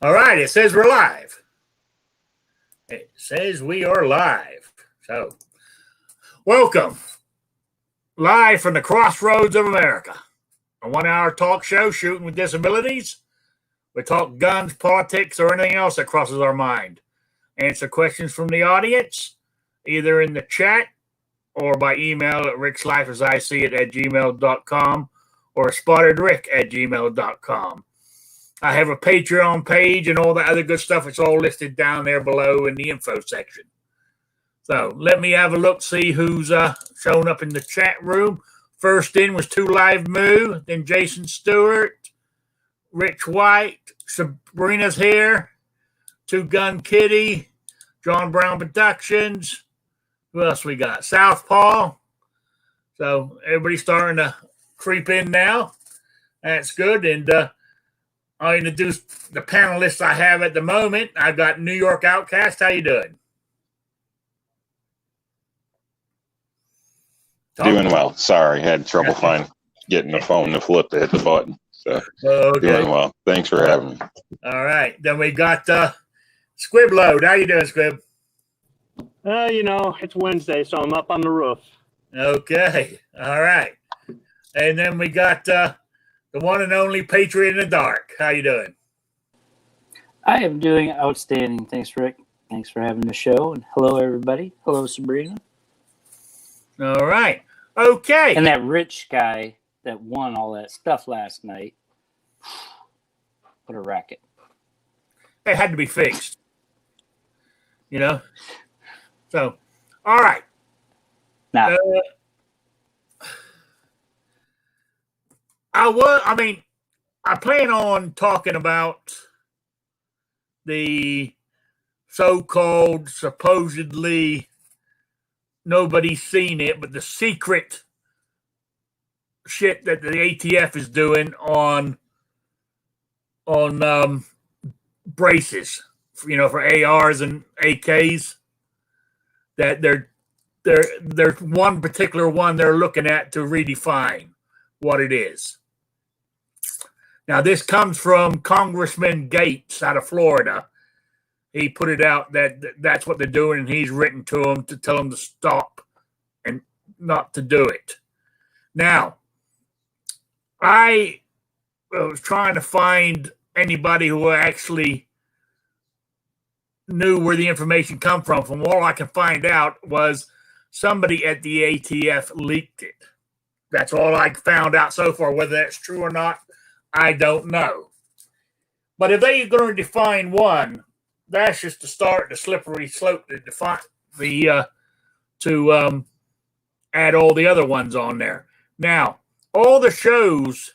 All right, it says we're live. It says we are live. So, welcome. Live from the crossroads of America. A 1-hour talk show shooting with disabilities. We talk guns, politics, or anything else that crosses our mind. Answer questions from the audience, either in the chat or by email at rickslifeasiseeit@gmail.com or spottedrick@gmail.com. I have a Patreon page and all that other good stuff. It's all listed down there below in the info section. So let me have a look, see who's showing up in the chat room. First in was Two Live Moo, then Jason Stewart, Rich White, Sabrina's here, Two Gun Kitty, John Brown Productions. Who else we got? Southpaw. So everybody's starting to creep in now. That's good. And I'll introduce the panelists I have at the moment. I've got New York Outcast. How you doing? Doing well. Sorry, had trouble getting the phone to flip to hit the button. So doing well. Thanks for having me. All right. Then we got Squib Load. How you doing, Squib? It's Wednesday, so I'm up on the roof. Okay. All right. And then we got the one and only Patriot in the Dark. How you doing? I am doing outstanding. Thanks, Rick. Thanks for having the show. And hello, everybody. Hello, Sabrina. All right. Okay. And that rich guy that won all that stuff last night. What a racket. It had to be fixed. So, all right. Now, I plan on talking about the so-called, supposedly, nobody's seen it, but the secret shit that the ATF is doing on braces, for ARs and AKs. That there's one particular one they're looking at to redefine what it is. Now, this comes from Congressman Gates out of Florida. He put it out that's what they're doing, and he's written to them to tell them to stop and not to do it. Now, I was trying to find anybody who actually knew where the information come from. From all I can find out was somebody at the ATF leaked it. That's all I found out so far. Whether that's true or not, I don't know. But if they're going to define one, that's just to start the slippery slope to define to add all the other ones on there. Now, all the shows.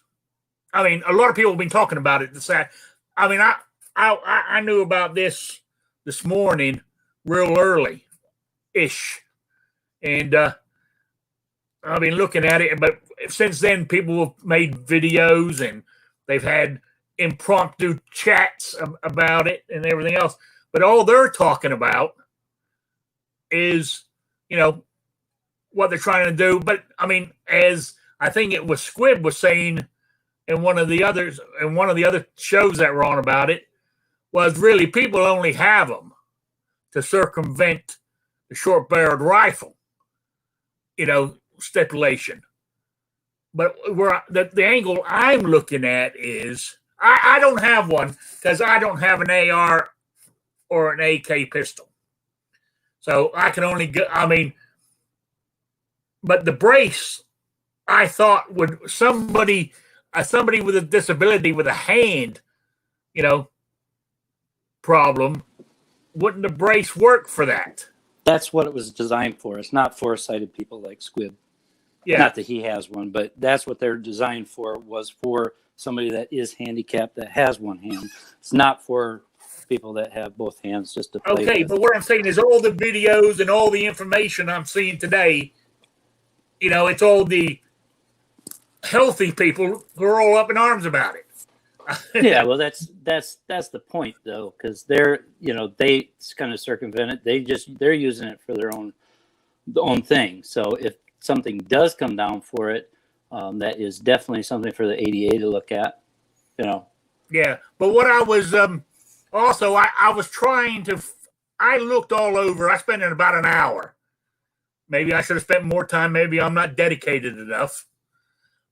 A lot of people have been talking about it. I knew about this morning, real early-ish, and I've been looking at it. But since then, people have made videos and they've had impromptu chats about it and everything else. But all they're talking about is, what they're trying to do. But as I think it was Squib was saying in one of the other shows that were on about it, was really people only have them to circumvent the short-barreled rifle, stipulation. But the angle I'm looking at is I don't have one because I don't have an AR or an AK pistol. So I can only get, but the brace, I thought would somebody with a disability with a hand, problem, wouldn't the brace work for that? that's what it was designed for. It's not for sighted people like Squib. Yeah. Not that he has one, but that's what they're designed for, was for somebody that is handicapped that has one hand. It's not for people that have both hands just to play Okay, with. but what I'm saying is all the videos and all the information I'm seeing today, it's all the healthy people who are all up in arms about it. Yeah, well, that's the point, though, because they're they kind of circumvent it. They're using it for their own thing. So if something does come down for it, that is definitely something for the ADA to look at. Yeah, but what I was Also, I was trying to, I looked all over. I spent about an hour. Maybe I should have spent more time. Maybe I'm not dedicated enough.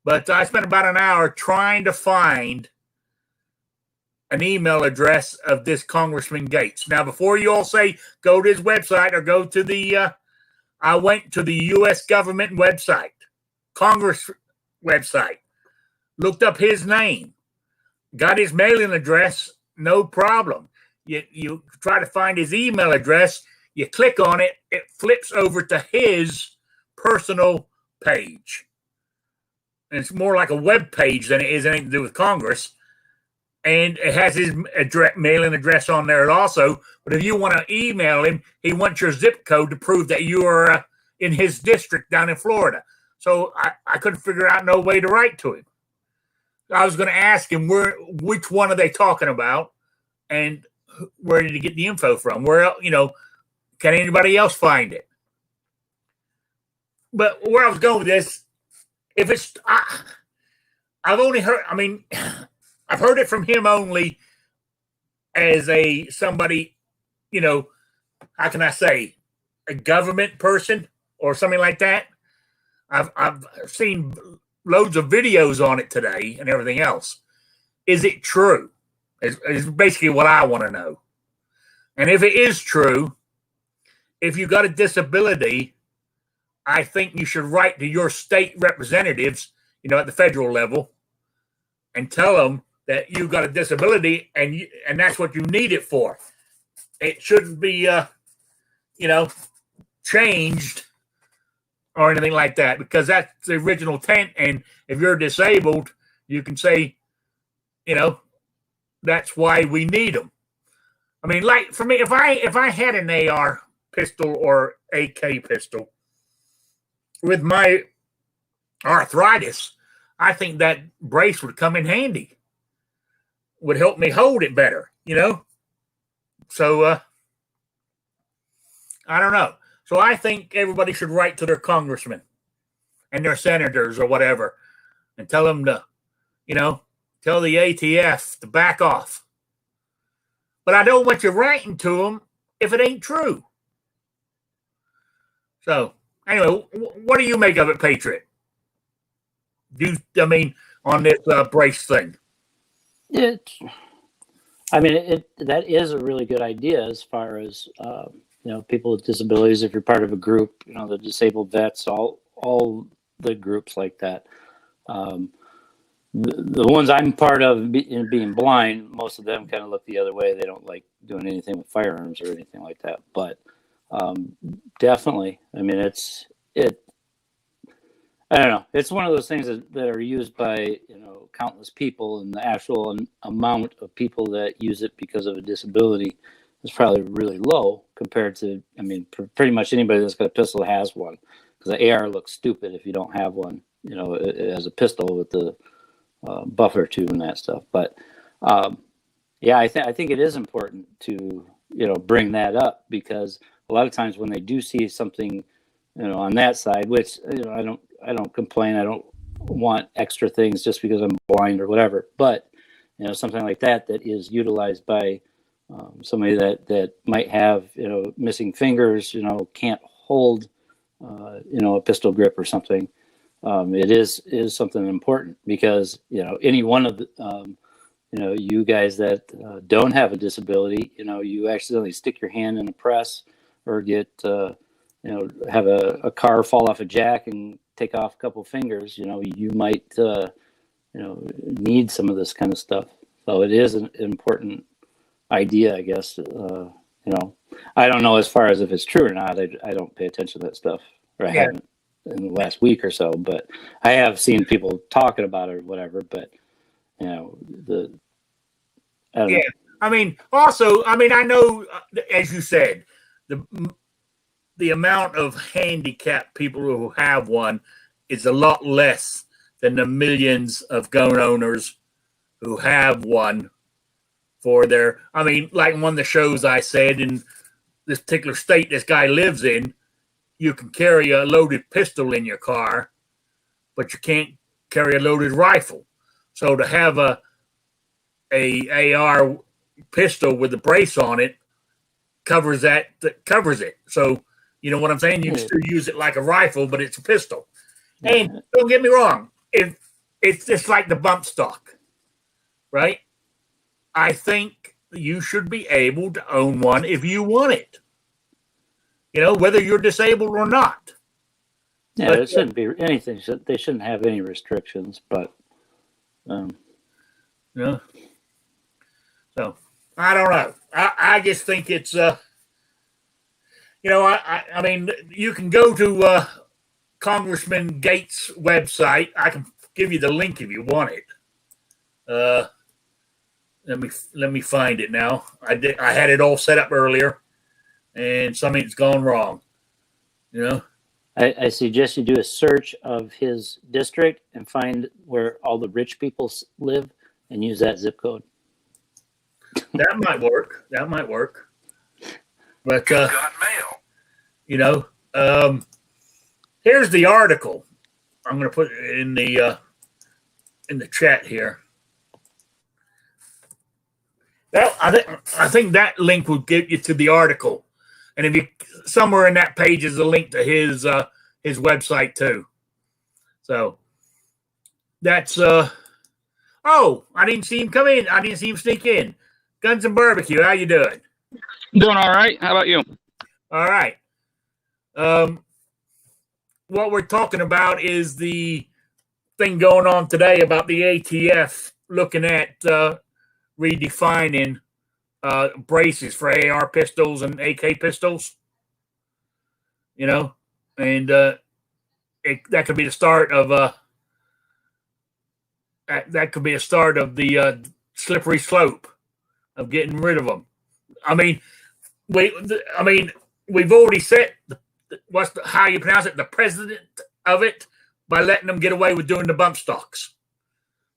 But I spent about an hour trying to find an email address of this Congressman Gates. Now, before you all say go to his website or go to the, I went to the U.S. government website, Congress website, looked up his name, got his mailing address, no problem. You try to find his email address, you click on it, it flips over to his personal page. And it's more like a web page than it is anything to do with Congress. And it has his mailing address on there also. But if you want to email him, he wants your zip code to prove that you are in his district down in Florida. So I couldn't figure out no way to write to him. I was going to ask him which one are they talking about, and where did he get the info from? Where, can anybody else find it? But where I was going with this, if it's, I've only heard, I've heard it from him only as somebody, how can I say, a government person or something like that. I've seen loads of videos on it today and everything else. Is it true? Is basically what I want to know. And if it is true, if you got a disability, I think you should write to your state representatives, at the federal level, and tell them that you got a disability and that's what you need it for. It shouldn't be, changed or anything like that, because that's the original intent. And if you're disabled, you can say, that's why we need them. Like for me, if I had an AR pistol or AK pistol with my arthritis, I think that brace would come in handy. Would help me hold it better, So I don't know. So I think everybody should write to their congressmen and their senators or whatever and tell them to, tell the ATF to back off. But I don't want you writing to them if it ain't true. So anyway, what do you make of it, Patriot? On this brace thing? That is a really good idea as far as, people with disabilities. If you're part of a group, the disabled vets, all the groups like that. The ones I'm part of, being blind, most of them kind of look the other way. They don't like doing anything with firearms or anything like that. But definitely, I don't know. It's one of those things that are used by, countless people, and the actual amount of people that use it because of a disability is probably really low compared to, pretty much anybody that's got a pistol has one, because the AR looks stupid if you don't have one, as a pistol with the buffer tube and that stuff. But I think it is important to, bring that up, because a lot of times when they do see something, on that side, which, I don't complain. I don't want extra things just because I'm blind or whatever. But, something like that is utilized by somebody that might have, missing fingers, can't hold, a pistol grip or something. It is something important, because, any one of the, you guys that don't have a disability, you accidentally stick your hand in a press or get, have a car fall off a jack and take off a couple fingers, you might, need some of this kind of stuff. So it is an important idea, I guess. I don't know as far as if it's true or not. I don't pay attention to that stuff, or I haven't in the last week or so, but I have seen people talking about it or whatever. But, I don't know. Also, I know, as you said, the amount of handicapped people who have one is a lot less than the millions of gun owners who have one for their, like one of the shows I said, in this particular state this guy lives in, you can carry a loaded pistol in your car, but you can't carry a loaded rifle. So to have a AR pistol with the brace on it covers that covers it. So you know what I'm saying? You can still use it like a rifle, but it's a pistol. And don't get me wrong, if it's just like the bump stock, right? I think you should be able to own one if you want it. You know, whether you're disabled or not. Yeah, but, it shouldn't be anything. They shouldn't have any restrictions, but yeah. So I don't know. I just think it's you know, I mean, you can go to Congressman Gates' website. I can give you the link if you want it. Let me find it now. I had it all set up earlier, and something's gone wrong. You know. I suggest you do a search of his district and find where all the rich people live and use that zip code. That might work. That might work. But got mail. You know, here's the article. I'm going to put it in the chat here. That I think that link will get you to the article, and if you somewhere in that page is a link to his website too. So that's oh, I didn't see him come in. I didn't see him sneak in. Guns and Barbecue, how you doing? Doing all right. How about you? All right. What we're talking about is the thing going on today about the ATF looking at redefining braces for AR pistols and AK pistols. You know, and that could be the start of that could be a start of the slippery slope of getting rid of them. I mean, we've already set how you pronounce it, the president of it, by letting them get away with doing the bump stocks.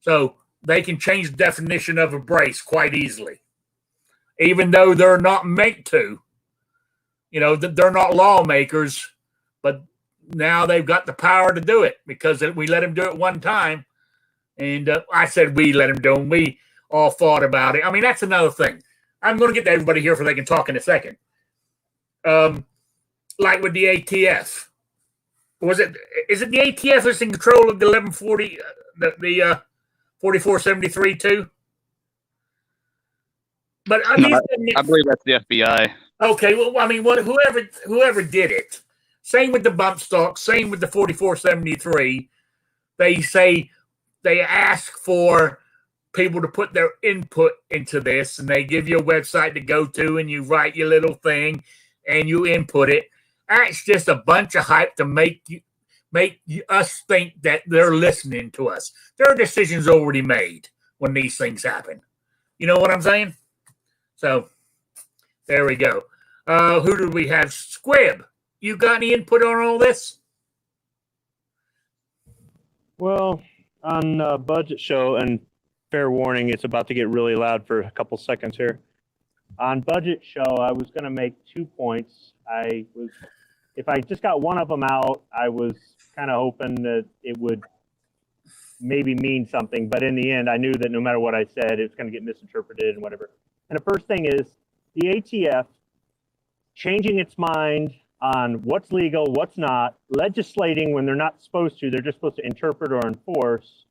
So they can change the definition of a brace quite easily, even though they're not meant to. You know, they're not lawmakers, but now they've got the power to do it because we let them do it one time. And I said we let them do it. We all fought about it. I mean, that's another thing. I'm going to get to everybody here so they can talk in a second. Like with the ATF. Is it the ATF that's in control of the 1140, the 4473 too? But I mean, I believe that's the FBI. Okay, well, I mean, whoever did it, same with the bump stock, same with the 4473. They say they ask for people to put their input into this, and they give you a website to go to, and you write your little thing, and you input it. That's just a bunch of hype to make us think that they're listening to us. There are decisions already made when these things happen. You know what I'm saying? So there we go. Who do we have? Squib, you got any input on all this? Well, on budget show, and fair warning, it's about to get really loud for a couple seconds here. On budget show, I was going to make 2 points. If I just got one of them out, I was kind of hoping that it would maybe mean something. But in the end, I knew that no matter what I said, it's going to get misinterpreted and whatever. And the first thing is the ATF changing its mind on what's legal, what's not, legislating when they're not supposed to. They're just supposed to interpret or enforce.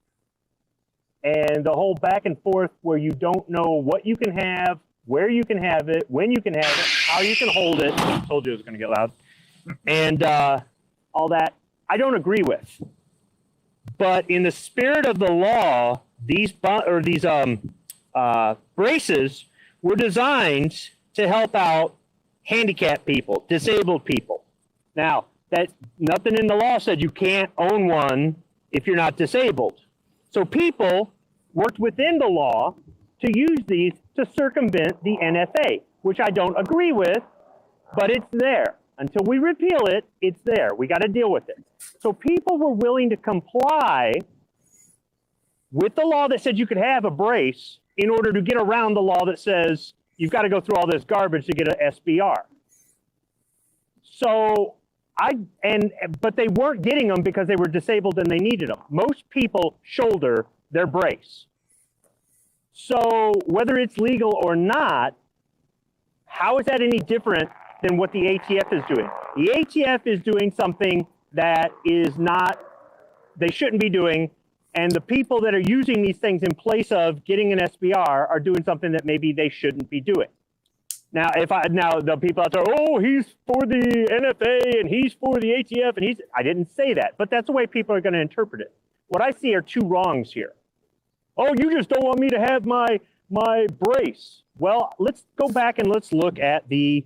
And the whole back and forth where you don't know what you can have, where you can have it, when you can have it, how you can hold it. I told you it was going to get loud. And all that, I don't agree with. But in the spirit of the law, these braces were designed to help out handicapped people, disabled people. Now, that nothing in the law said you can't own one if you're not disabled. So people worked within the law to use these to circumvent the NFA, which I don't agree with, but it's there. Until we repeal it, it's there. We got to deal with it. So people were willing to comply with the law that said you could have a brace in order to get around the law that says you've got to go through all this garbage to get an SBR. So but they weren't getting them because they were disabled and they needed them. Most people shoulder their brace. So whether it's legal or not, how is that any different than what the ATF is doing? The ATF is doing something that is not, they shouldn't be doing, and the people that are using these things in place of getting an SBR are doing something that maybe they shouldn't be doing. Now, now the people out there, oh, he's for the NFA and he's for the ATF and I didn't say that, but that's the way people are going to interpret it. What I see are two wrongs here. Oh, you just don't want me to have my brace. Well, let's go back and let's look at the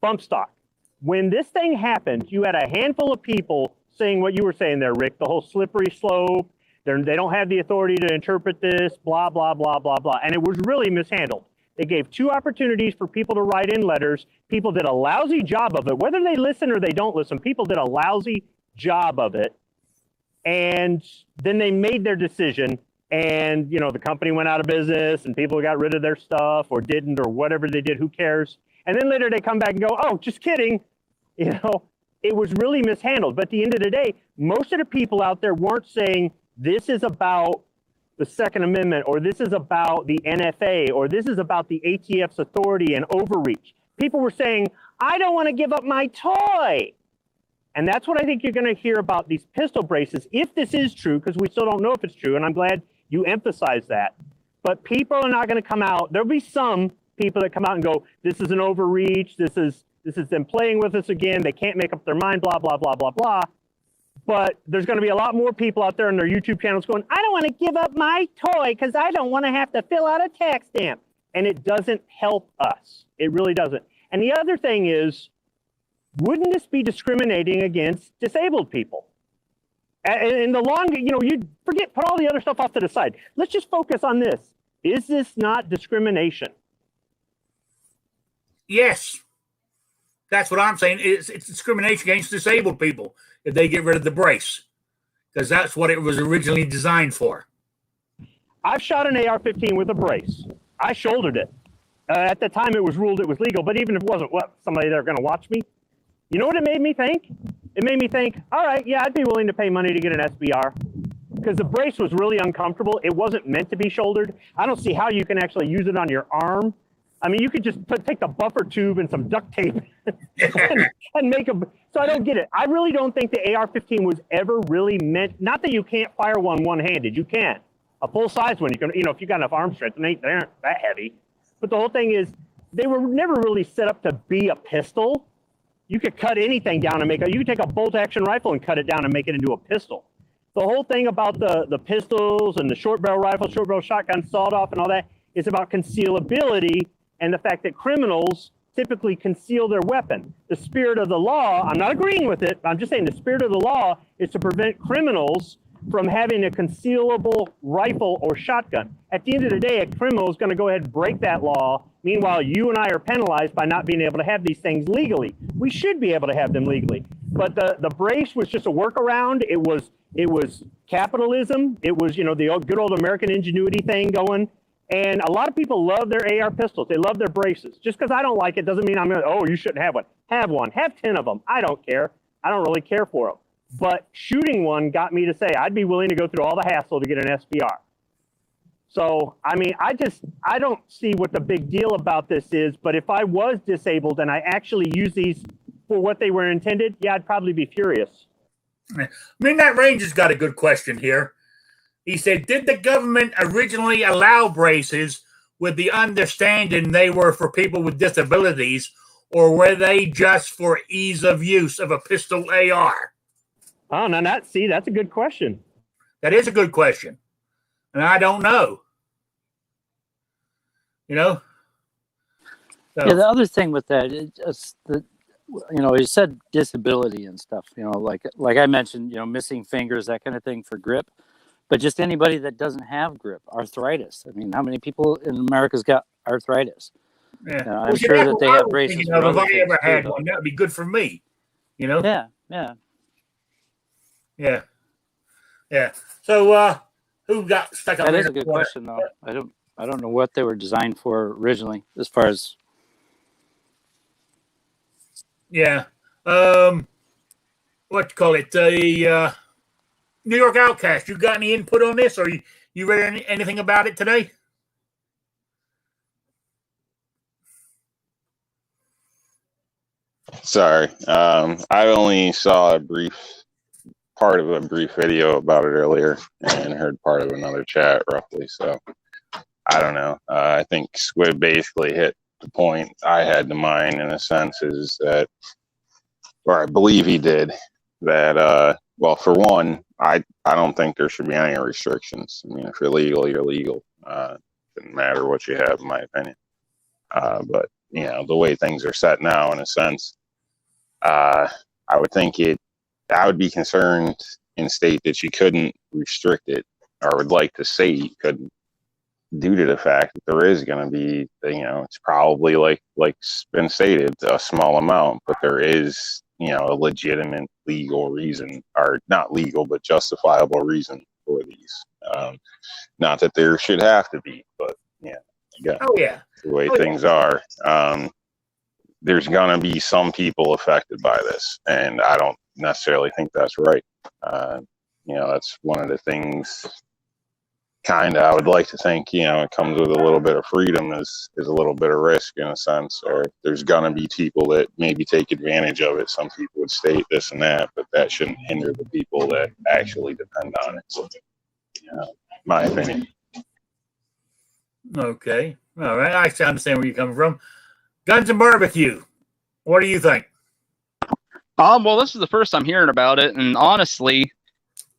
bump stock. When this thing happened, you had a handful of people saying what you were saying there, Rick, the whole slippery slope. They don't have the authority to interpret this, blah, blah, blah, blah, blah. And it was really mishandled. They gave 2 opportunities for people to write in letters. People did a lousy job of it. Whether they listen or they don't listen, people did a lousy job of it. And then they made their decision. And, you know, the company went out of business and people got rid of their stuff or didn't or whatever they did. Who cares? And then later they come back and go, oh, just kidding. You know, it was really mishandled. But at the end of the day, most of the people out there weren't saying this is about the Second Amendment, or this is about the NFA, or this is about the ATF's authority and overreach. People were saying, I don't want to give up my toy. And that's what I think you're going to hear about these pistol braces, if this is true, because we still don't know if it's true, and I'm glad you emphasize that. But people are not going to come out. There'll be some people that come out and go, this is an overreach, this is them playing with us again, they can't make up their mind, blah, blah, blah, blah, blah. But there's going to be a lot more people out there on their YouTube channels going, I don't want to give up my toy because I don't want to have to fill out a tax stamp. And it doesn't help us. It really doesn't. And the other thing is, wouldn't this be discriminating against disabled people? In the long, you know, you forget, put all the other stuff off to the side. Let's just focus on this. Is this not discrimination? Yes. That's what I'm saying. It's discrimination against disabled people if they get rid of the brace, because that's what it was originally designed for. I've shot an AR-15 with a brace. I shouldered it. At the time, it was ruled it was legal, but even if it wasn't, what, somebody there going to watch me? You know what it made me think? It made me think, all right, yeah, I'd be willing to pay money to get an SBR, because the brace was really uncomfortable. It wasn't meant to be shouldered. I don't see how you can actually use it on your arm. I mean, you could just take the buffer tube and some duct tape and make a. So I don't get it. I really don't think the AR-15 was ever really meant. Not that you can't fire one one-handed. You can. A full-size one, you can. You know, if you got enough arm strength, they aren't that heavy. But the whole thing is, they were never really set up to be a pistol. You could cut anything down and make you could take a bolt-action rifle and cut it down and make it into a pistol. The whole thing about the pistols and the short-barrel rifle, short-barrel shotgun, sawed-off, and all that is about concealability. And the fact that criminals typically conceal their weapon. The spirit of the law, I'm not agreeing with it, but I'm just saying the spirit of the law is to prevent criminals from having a concealable rifle or shotgun. At the end of the day, a criminal is going to go ahead and break that law. Meanwhile, you and I are penalized by not being able to have these things legally. We should be able to have them legally. But the brace was just a workaround. It was capitalism. It was, you know, the good old American ingenuity thing going. And a lot of people love their AR pistols. They love their braces. Just because I don't like it doesn't mean I'm going to, oh, you shouldn't have one. Have one. Have 10 of them. I don't care. I don't really care for them. But shooting one got me to say I'd be willing to go through all the hassle to get an SBR. So, I mean, I don't see what the big deal about this is. But if I was disabled and I actually use these for what they were intended, yeah, I'd probably be furious. I mean, that Ranger's got a good question here. He said, did the government originally allow braces with the understanding they were for people with disabilities, or were they just for ease of use of a pistol AR? Oh, now that's a good question. That is a good question. And I don't know. You know? So. Yeah, the other thing with that is you said disability and stuff, like I mentioned, missing fingers, that kind of thing for grip. But just anybody that doesn't have grip, arthritis. I mean, how many people in America's got arthritis? Yeah. I'm sure that they have braces. If I ever had one, that would be good for me. You know? Yeah. So, who got stuck up? That is a good question, though. I don't know what they were designed for originally, as far as. Yeah. What you call it? The New York Outcast. You got any input on this, or You read anything about it today? Sorry. I only saw part of a brief video about it earlier and heard part of another chat roughly. So I don't know. I think Squid basically hit the point I had to mine in a sense is that, or I believe he did, that, well, for one, I don't think there should be any restrictions. I mean, if you're legal, you're legal. Doesn't matter what you have, in my opinion. But, you know, the way things are set now, in a sense, I would think I would be concerned in state that you couldn't restrict it, or would like to say you couldn't, due to the fact that there is going to be, you know, it's probably like's been stated, a small amount, but there is, you know, a legitimate legal reason, or not legal, but justifiable reason for these. Not that there should have to be, but yeah, again, the way things are, there's going to be some people affected by this, and I don't necessarily think that's right. You know, that's one of the things kind of I would like to think, you know, it comes with a little bit of freedom is a little bit of risk in a sense, or there's going to be people that maybe take advantage of it. Some people would state this and that, but that shouldn't hinder the people that actually depend on it. So, my opinion. Okay. All right. I understand where you're coming from. Guns and barbecue. What do you think? Well, this is the first I'm hearing about it, and honestly,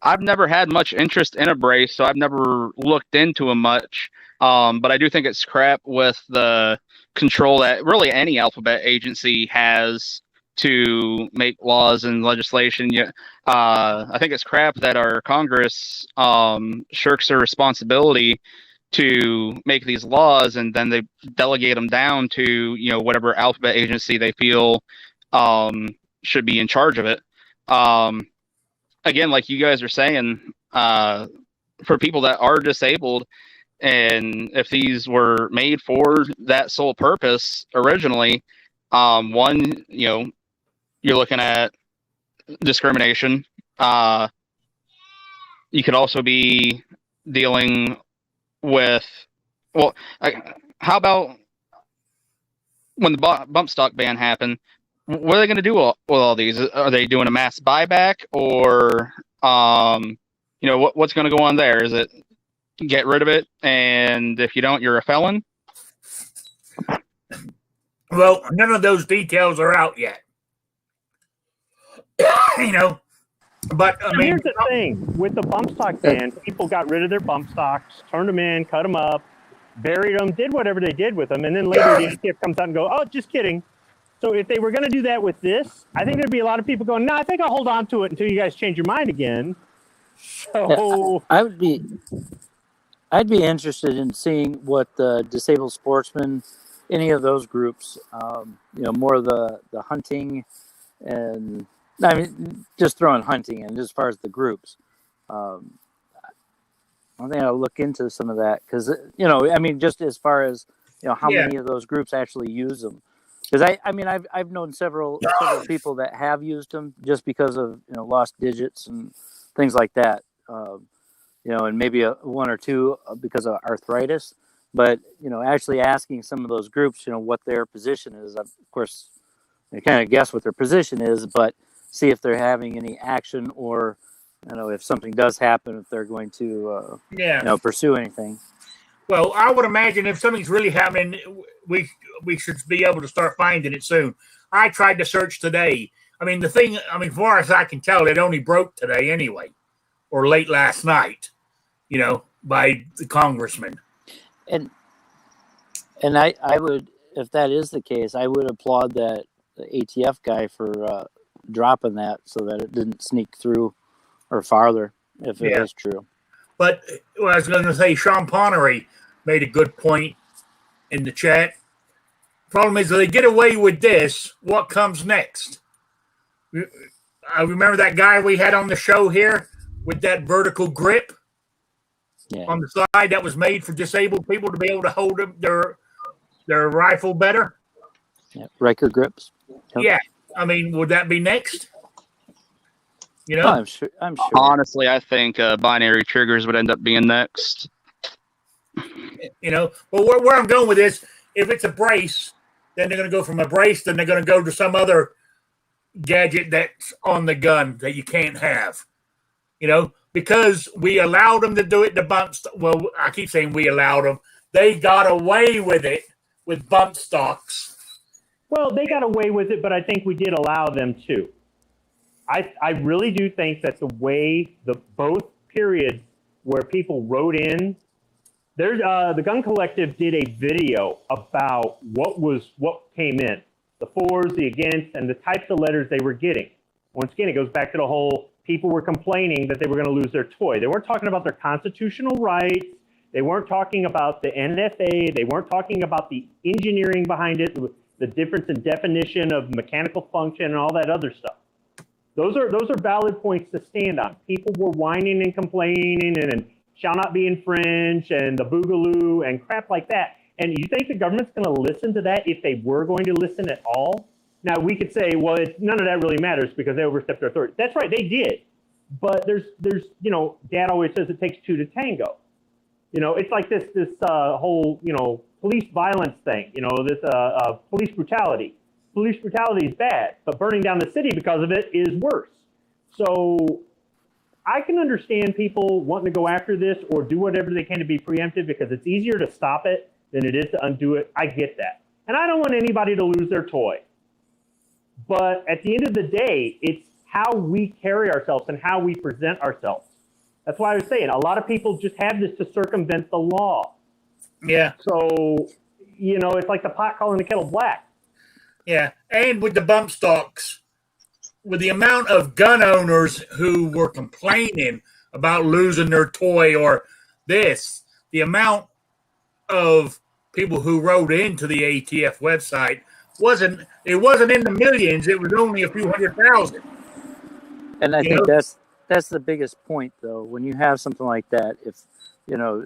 I've never had much interest in a brace, so I've never looked into them much. But I do think it's crap with the control that really any alphabet agency has to make laws and legislation. I think it's crap that our Congress shirks their responsibility to make these laws, and then they delegate them down to, you know, whatever alphabet agency they feel should be in charge of it. Again, like you guys are saying, for people that are disabled, and if these were made for that sole purpose originally, one, you know, you're looking at discrimination. You could also be dealing with, well, how about when the bump stock ban happened? What are they going to do with all these? Are they doing a mass buyback, or, you know, what's going to go on there? Is it get rid of it, and if you don't, you're a felon? Well, none of those details are out yet. You know, but I mean, here's the thing with the bump stock ban: people got rid of their bump stocks, turned them in, cut them up, buried them, did whatever they did with them, and then later the ATF comes out and go, "Oh, just kidding." So if they were going to do that with this, I think there'd be a lot of people going, "No, I think I'll hold on to it until you guys change your mind again." So yeah, I'd be interested in seeing what the disabled sportsmen, any of those groups, you know, more of the hunting, and I mean, just throwing hunting in as far as the groups. I think I'll look into some of that because, you know, I mean, just as far as, you know, how many of those groups actually use them. Because I mean, I've known several people that have used them just because of, you know, lost digits and things like that. You know, and maybe one or two because of arthritis. But, you know, actually asking some of those groups, you know, what their position is. Of course, they kind of guess what their position is, but see if they're having any action, or, you know, if something does happen, if they're going to, you know, pursue anything. Well, I would imagine if something's really happening, we should be able to start finding it soon. I tried to search today. I mean, as far as I can tell, it only broke today anyway, or late last night, you know, by the congressman. And I would, if that is the case, I would applaud the ATF guy for dropping that so that it didn't sneak through or farther, if it is true. But what I was going to say, Sean Ponnery made a good point in the chat. Problem is, if they get away with this, what comes next? I remember that guy we had on the show here with that vertical grip on the side that was made for disabled people to be able to hold their rifle better. Yeah, Riker grips. Yep. Yeah. I mean, would that be next? You know, I'm sure. I'm sure. Honestly, I think binary triggers would end up being next. you know. Well, where I'm going with this, if it's a brace, then they're going to go from a brace, then they're going to go to some other gadget that's on the gun that you can't have. You know, because we allowed them to do it to bump. Well, I keep saying we allowed them. They got away with it with bump stocks. Well, they got away with it, but I think we did allow them to. I really do think that the way both periods where people wrote in, there's the Gun Collective did a video about what came in, the fors, the against, and the types of letters they were getting. Once again, it goes back to the whole people were complaining that they were going to lose their toy. They weren't talking about their constitutional rights. They weren't talking about the NFA. They weren't talking about the engineering behind it, the difference in definition of mechanical function and all that other stuff. Those are valid points to stand on. People were whining and complaining and shall not be infringed and the boogaloo and crap like that. And you think the government's going to listen to that if they were going to listen at all? Now, we could say, well, none of that really matters because they overstepped their authority. That's right, they did. But there's you know, Dad always says it takes two to tango. You know, it's like this whole, you know, police violence thing, you know, this police brutality. Police brutality is bad, but burning down the city because of it is worse. So I can understand people wanting to go after this or do whatever they can to be preemptive because it's easier to stop it than it is to undo it. I get that. And I don't want anybody to lose their toy. But at the end of the day, it's how we carry ourselves and how we present ourselves. That's why I was saying a lot of people just have this to circumvent the law. Yeah. So, you know, it's like the pot calling the kettle black. Yeah. And with the bump stocks, with the amount of gun owners who were complaining about losing their toy or this, the amount of people who wrote into the ATF website wasn't in the millions. It was only a few 100,000. And I think that's the biggest point, though. When you have something like that, if you know,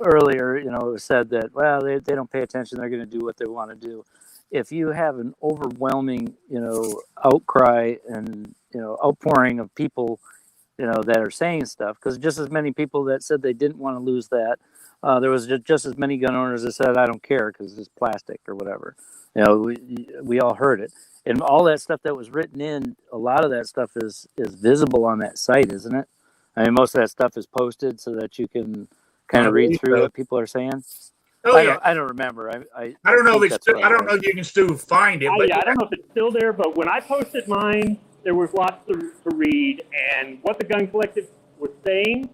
earlier, you know, it was said that well, they don't pay attention; they're going to do what they want to do. If you have an overwhelming, you know, outcry and you know, outpouring of people, you know, that are saying stuff, because just as many people that said they didn't want to lose that, there was just as many gun owners that said I don't care because it's plastic or whatever. You know, we all heard it. And all that stuff that was written in, a lot of that stuff is visible on that site, isn't it? I mean, most of that stuff is posted so that you can kind of read through what people are saying. Oh, yeah. I don't remember. I don't know if it's still, I don't know if you can still find it. But I don't know if it's still there, but when I posted mine, there was lots to read. And what the Gun Collective was saying,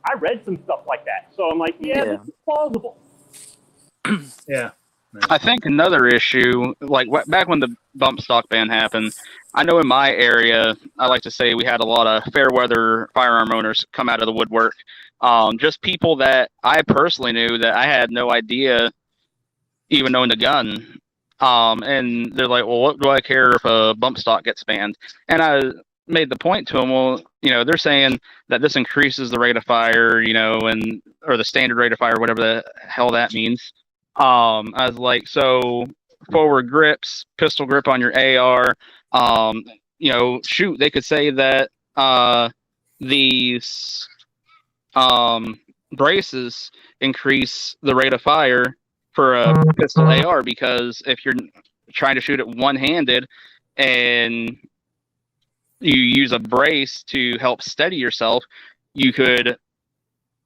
I read some stuff like that. So I'm like, yeah. This is plausible. Yeah. I think another issue, like back when the bump stock ban happened, I know in my area, I like to say we had a lot of fair weather firearm owners come out of the woodwork. Just people that I personally knew that I had no idea even owned a gun. And they're like, well, what do I care if a bump stock gets banned? And I made the point to them, well, you know, they're saying that this increases the rate of fire, you know, or the standard rate of fire, whatever the hell that means. I was like, so forward grips, pistol grip on your AR, you know, shoot, they could say that these braces increase the rate of fire for a pistol AR, because if you're trying to shoot it one-handed and you use a brace to help steady yourself, you could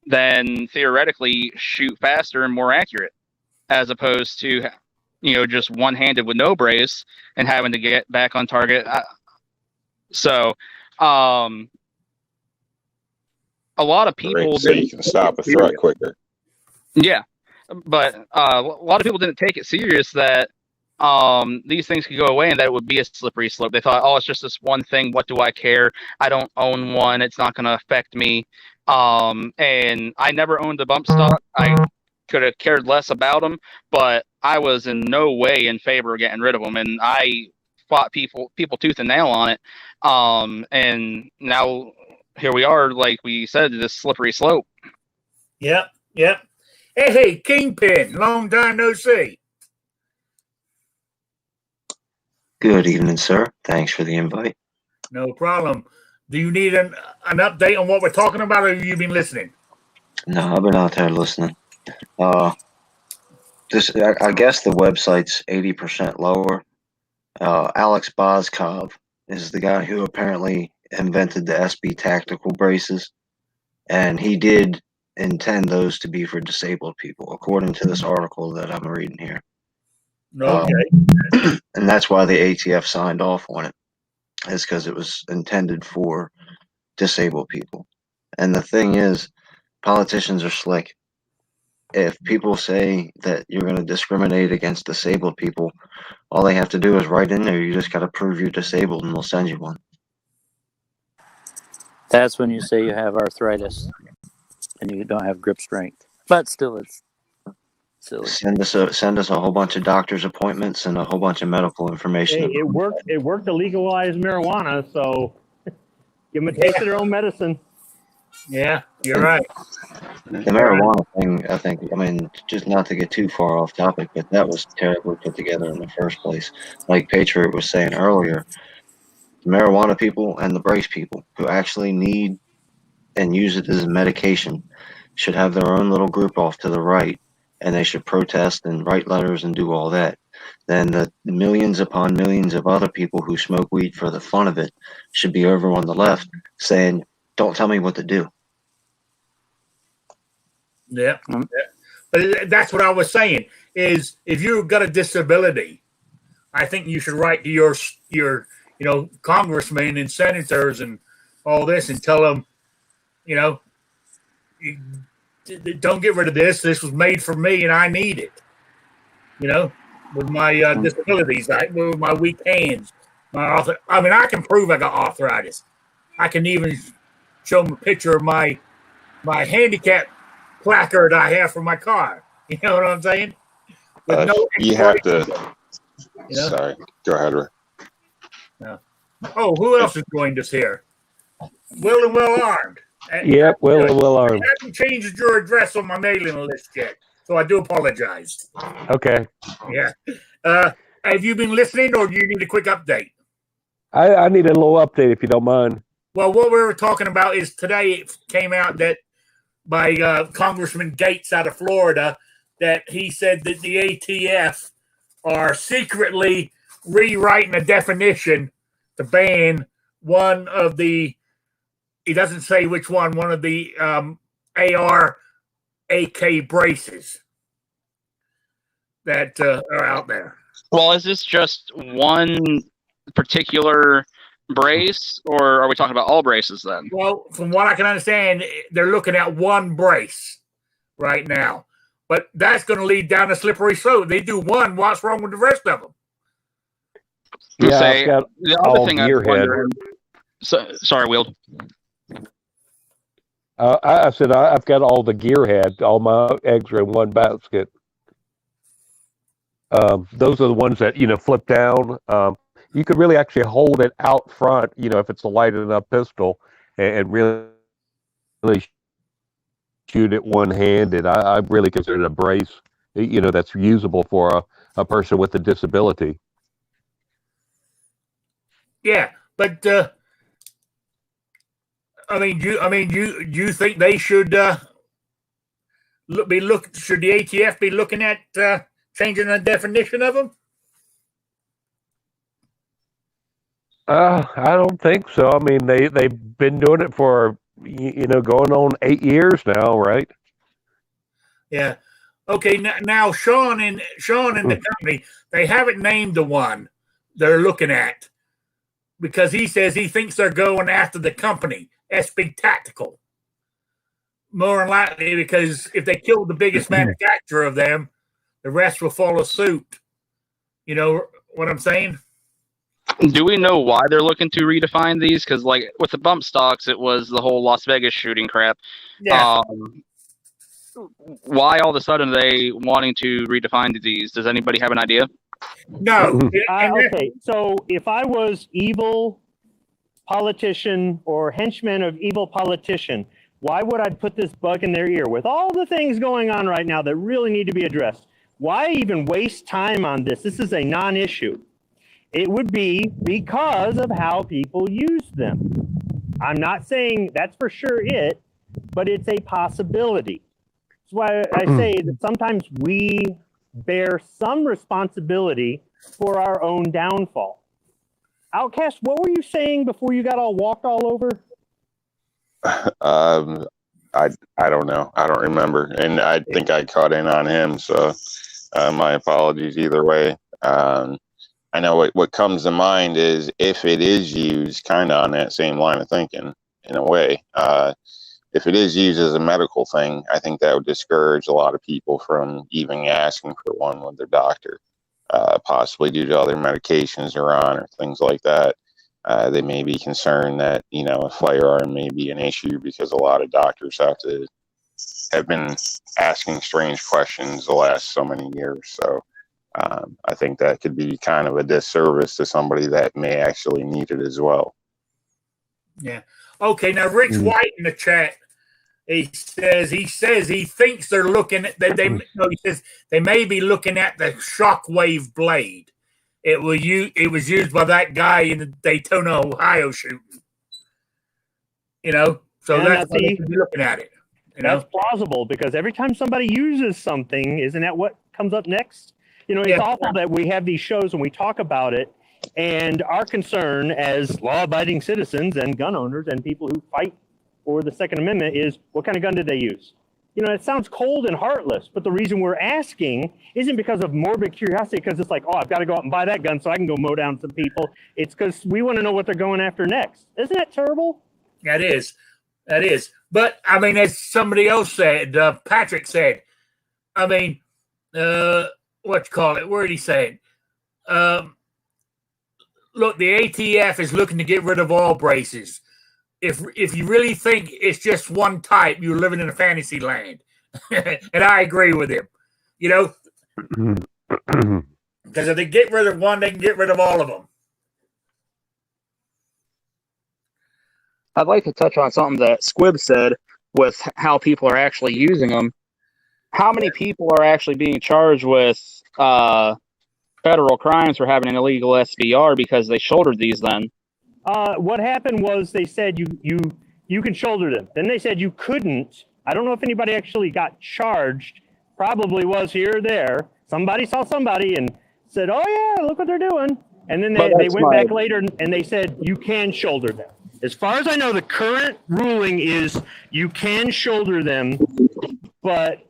then theoretically shoot faster and more accurate, as opposed to, you know, just one-handed with no brace and having to get back on target. So, a lot of people... So you can stop a threat quicker. Yeah, but a lot of people didn't take it serious that these things could go away and that it would be a slippery slope. They thought, oh, it's just this one thing. What do I care? I don't own one. It's not going to affect me. And I never owned a bump stock. I could have cared less about them, but I was in no way in favor of getting rid of them, and I fought people tooth and nail on it. And now here we are, like we said, this slippery slope. Yep. Hey, Kingpin, long time no see. Good evening, sir. Thanks for the invite. No problem. Do you need an update on what we're talking about, or have you been listening? No, I've been out there listening. I guess the website's 80% lower. Alex Boskov is the guy who apparently invented the SB tactical braces, and he did intend those to be for disabled people, according to this article that I'm reading here. Okay. And that's why the ATF signed off on it, is because it was intended for disabled people. And the thing is, politicians are slick. If people say that you're going to discriminate against disabled people, all they have to do is write in there, you just got to prove you're disabled, and they'll send you one. That's when you say you have arthritis and you don't have grip strength. But still, it's silly. Send us a whole bunch of doctor's appointments and a whole bunch of medical information. Hey, it worked. It worked to legalize marijuana, so give them a taste of their own medicine. Yeah, you're right. The marijuana thing, I mean, just not to get too far off topic, but that was terribly put together in the first place. Like Patriot was saying earlier, the marijuana people and the brace people who actually need and use it as medication should have their own little group off to the right, and they should protest and write letters and do all that. Then the millions upon millions of other people who smoke weed for the fun of it should be over on the left saying, don't tell me what to do. Yeah. But that's what I was saying, is if you've got a disability, I think you should write to your congressmen and senators and all this and tell them, don't get rid of this. This was made for me and I need it. With my disabilities, with my weak hands. I can prove I got arthritis. I can even show them a picture of my handicap placard I have for my car. You know what I'm saying? You have to. Sorry, go ahead, Rick. Oh, who else has joined us here? Will and Well Armed. Yep, Will and Well Armed. I haven't changed your address on my mailing list yet, so I do apologize. Okay. Yeah. Have you been listening, or do you need a quick update? I need a little update if you don't mind. Well, what we were talking about is today it came out that by Congressman Gates out of Florida that he said that the ATF are secretly rewriting a definition to ban one of the, he doesn't say which one of the AR AK braces that are out there. Well, is this just one particular brace, or are we talking about all braces then? Well, from what I can understand, they're looking at one brace right now. But that's going to lead down a slippery slope. They do one, what's wrong with the rest of them? Yeah, I've got the other thing I'm gearhead. wondering. Sorry, Will. I said I've got all the gearhead. All my eggs are in one basket. Those are the ones that flip down. You could really actually hold it out front, if it's a light enough pistol, and really shoot it one-handed. I really consider it a brace, that's usable for a person with a disability. Yeah, but do you think they should should the ATF be looking at changing the definition of them? I don't think so. I mean, they've been doing it for going on 8 years now, right? Yeah. Okay. Now Sean and the company, they haven't named the one they're looking at because he says he thinks they're going after the company, SB Tactical. More than likely, because if they kill the biggest manufacturer of them, the rest will follow suit. You know what I'm saying? Do we know why they're looking to redefine these? Because, like, with the bump stocks, it was the whole Las Vegas shooting crap. Yeah. why all of a sudden are they wanting to redefine these? Does anybody have an idea? No. Okay, so if I was evil politician or henchman of evil politician, why would I put this bug in their ear with all the things going on right now that really need to be addressed? Why even waste time on this? This is a non-issue. It would be because of how people use them. I'm not saying that's for sure it, but it's a possibility. That's why I say that sometimes we bear some responsibility for our own downfall. Outcast, what were you saying before you got all walked all over? I don't know. I don't remember, and I think I caught in on him. So my apologies either way. I know what comes to mind is if it is used kind of on that same line of thinking in a way. If it is used as a medical thing, I think that would discourage a lot of people from even asking for one with their doctor, possibly due to other medications they're on or things like that. They may be concerned that, a firearm may be an issue because a lot of doctors have been asking strange questions the last so many years. So I think that could be kind of a disservice to somebody that may actually need it as well. Yeah. Okay. Now, Rich White in the chat, he says he thinks they're looking at he says they may be looking at the shockwave blade. It was used by that guy in the Daytona, Ohio shooting. So that's why they could be looking at it. That's plausible because every time somebody uses something, isn't that what comes up next? It's awful that we have these shows and we talk about it, and our concern as law-abiding citizens and gun owners and people who fight for the Second Amendment is, what kind of gun did they use? It sounds cold and heartless, but the reason we're asking isn't because of morbid curiosity, because it's like, oh, I've got to go out and buy that gun so I can go mow down some people. It's because we want to know what they're going after next. Isn't that terrible? That is. But, as somebody else said, Patrick said, what you call it? Where did he say it? Look, the ATF is looking to get rid of all braces. If you really think it's just one type, you're living in a fantasy land. And I agree with him. Because if they get rid of one, they can get rid of all of them. I'd like to touch on something that Squib said with how people are actually using them. How many people are actually being charged with federal crimes for having an illegal SBR because they shouldered these then? What happened was they said you can shoulder them. Then they said you couldn't. I don't know if anybody actually got charged. Probably was here or there. Somebody saw somebody and said, oh, yeah, look what they're doing. And then they went back later and they said you can shoulder them. As far as I know, the current ruling is you can shoulder them, but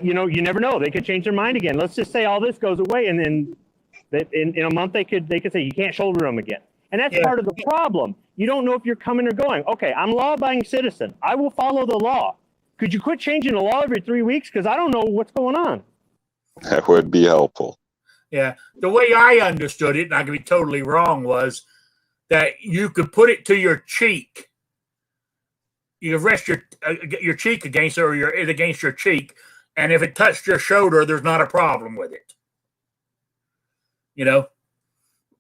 you never know. They could change their mind again. Let's just say all this goes away, and then in a month they could say you can't shoulder them again. And that's part of the problem. You don't know if you're coming or going. Okay, I'm a law-abiding citizen. I will follow the law. Could you quit changing the law every 3 weeks? Because I don't know what's going on. That would be helpful. Yeah. The way I understood it, and I could be totally wrong, was that you could put it to your cheek. You could rest your cheek against it, or it against your cheek, and if it touched your shoulder, there's not a problem with it.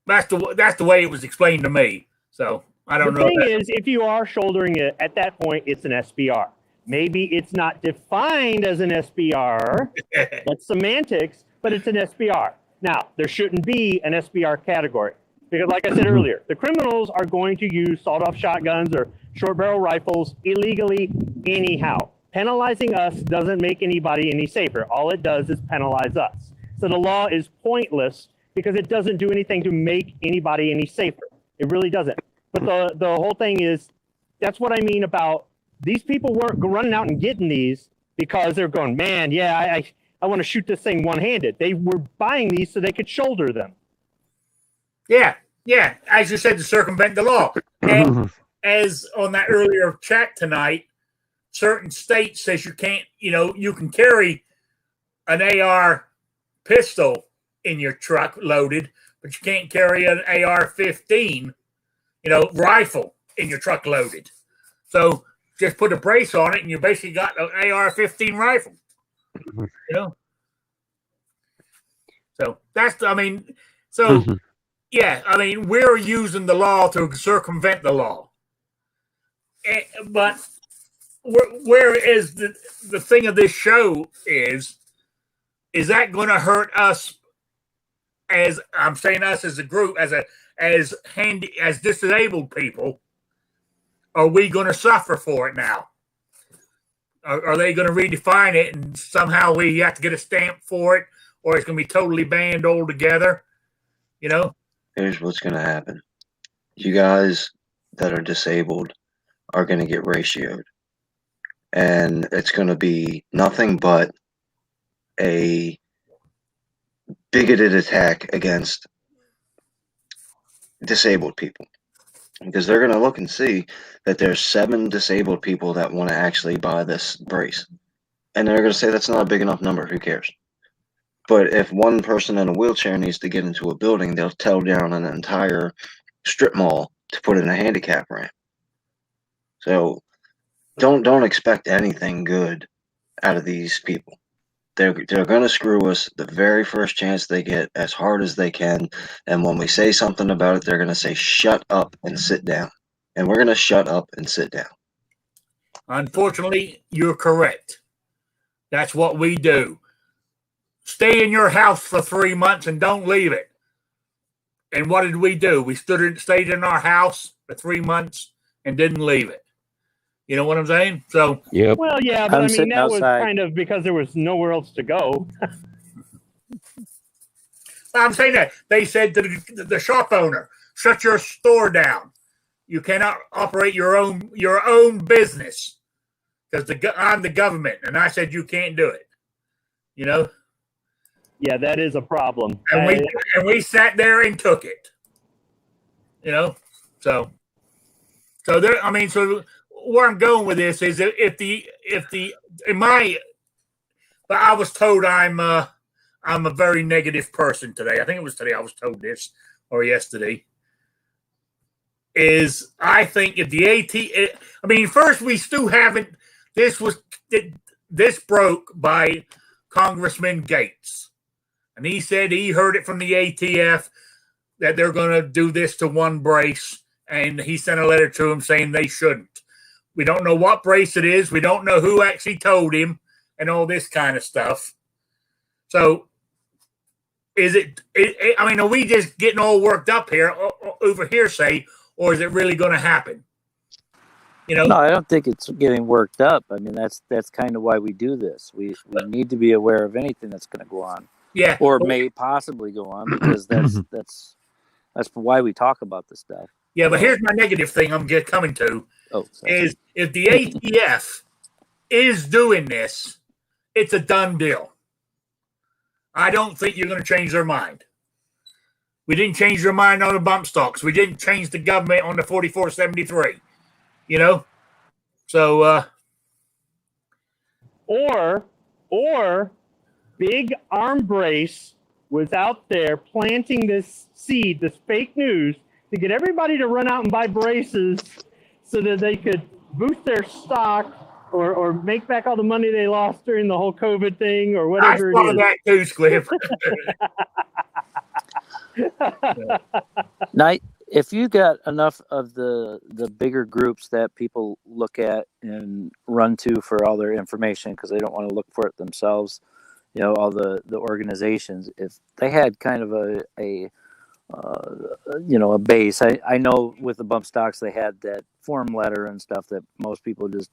That's the way it was explained to me. So I don't know. The thing is, if you are shouldering it, at that point, it's an SBR. Maybe it's not defined as an SBR. That's semantics, but it's an SBR. Now, there shouldn't be an SBR category because, like I said earlier, the criminals are going to use sawed-off shotguns or short barrel rifles illegally anyhow. Penalizing us doesn't make anybody any safer. All it does is penalize us. So the law is pointless because it doesn't do anything to make anybody any safer. It really doesn't. But the whole thing is, that's what I mean about these people weren't running out and getting these because they're going, man, yeah, I want to shoot this thing one-handed. They were buying these so they could shoulder them. Yeah. As you said, to circumvent the law. And as on that earlier chat tonight, certain states says you can't, you can carry an AR pistol in your truck loaded, but you can't carry an AR-15, rifle in your truck loaded. So just put a brace on it and you basically got an AR-15 rifle. So that's, we're using the law to circumvent the law. But where is the thing of this show is that going to hurt us? As I'm saying, us as a group, as disabled people, are we going to suffer for it now? Are they going to redefine it and somehow we have to get a stamp for it, or it's going to be totally banned altogether? You know? Here's what's going to happen. You guys that are disabled are going to get ratioed. And it's going to be nothing but a bigoted attack against disabled people. Because they're going to look and see that there's 7 disabled people that want to actually buy this brace. And they're going to say that's not a big enough number. Who cares? But if one person in a wheelchair needs to get into a building, they'll tear down an entire strip mall to put in a handicap ramp. So don't expect anything good out of these people. They're going to screw us the very first chance they get, as hard as they can. And when we say something about it, they're going to say, shut up and sit down. And we're going to shut up and sit down. Unfortunately, you're correct. That's what we do. Stay in your house for 3 months and don't leave it. And what did we do? We stayed in our house for 3 months and didn't leave it. You know what I'm saying? So, Yep. Well, yeah, but I'm I mean, sitting that was outside. kind of because there was nowhere else to go. I'm saying that they said to the shop owner, shut your store down. You cannot operate your own business because I'm the government, and I said you can't do it. You know. Yeah, that is a problem. And we sat there and took it. You know, so there. I mean, so where I'm going with this is but I was told I'm a very negative person today. I think it was today I was told this, or yesterday. Is I think if the I mean, first we still haven't. This broke by Congressman Gates, and he said he heard it from the ATF that they're going to do this to one brace, and he sent a letter to him saying they shouldn't. We don't know what brace it is. We don't know who actually told him, and all this kind of stuff. So, is it I mean, are we just getting all worked up here over hearsay, or is it really going to happen? You know? No, I don't think it's getting worked up. I mean, that's kind of why we do this. We need to be aware of anything that's going to go on, Yeah, or may possibly go on, because that's why we talk about this stuff. Yeah, but here's my negative thing I'm coming to. Is if the ATF is doing this, it's a done deal. I don't think you're going to change their mind. We didn't change their mind on the bump stocks. We didn't change the government on the 4473. You know? So, Or Big Arm Brace was out there planting this seed, this fake news, to get everybody to run out and buy braces so that they could boost their stock or make back all the money they lost during the whole COVID thing or whatever I saw it is. that too, Squiff. Now, if you got enough of the bigger groups that people look at and run to for all their information because they don't want to look for it themselves, you know, all the organizations, if they had kind of a base. I know with the bump stocks they had that form letter and stuff that most people just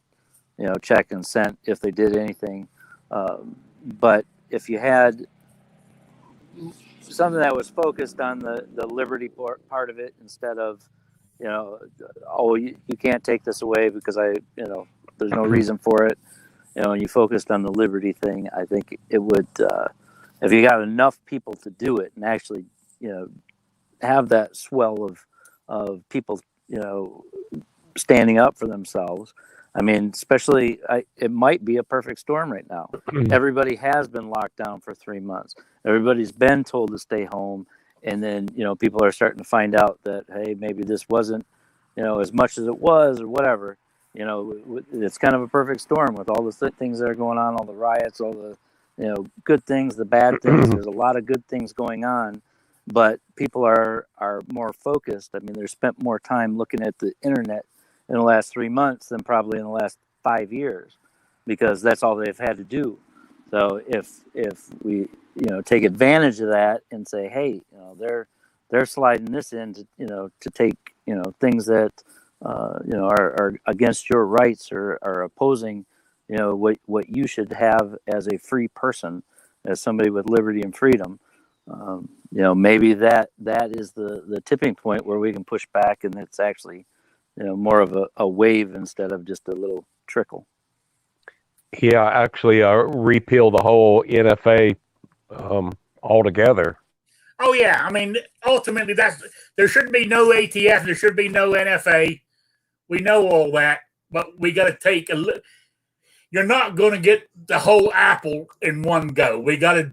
check and sent if they did anything. But if you had something that was focused on the liberty part of it instead of, you can't take this away because there's no reason for it, and you focused on the liberty thing, I think it would, if you got enough people to do it and actually, have that swell of people, standing up for themselves. I mean, especially, it might be a perfect storm right now. Everybody has been locked down for 3 months. Everybody's been told to stay home. And then, people are starting to find out that, hey, maybe this wasn't, as much as it was or whatever. It's kind of a perfect storm with all the things that are going on, all the riots, all the, good things, the bad things. There's a lot of good things going on. But people are more focused. I mean, they're spent more time looking at the internet in the last 3 months than probably in the last 5 years, because that's all they've had to do. So if we take advantage of that and say, hey, they're sliding this in to to take things that are against your rights or are opposing, what you should have as a free person, as somebody with liberty and freedom. Maybe that is the tipping point where we can push back, and it's actually, more of a wave instead of just a little trickle. Yeah, actually, repeal the whole NFA altogether. Oh yeah, I mean, ultimately, there should be no ATF, there should be no NFA. We know all that, but we got to take a look. You're not going to get the whole apple in one go. We got to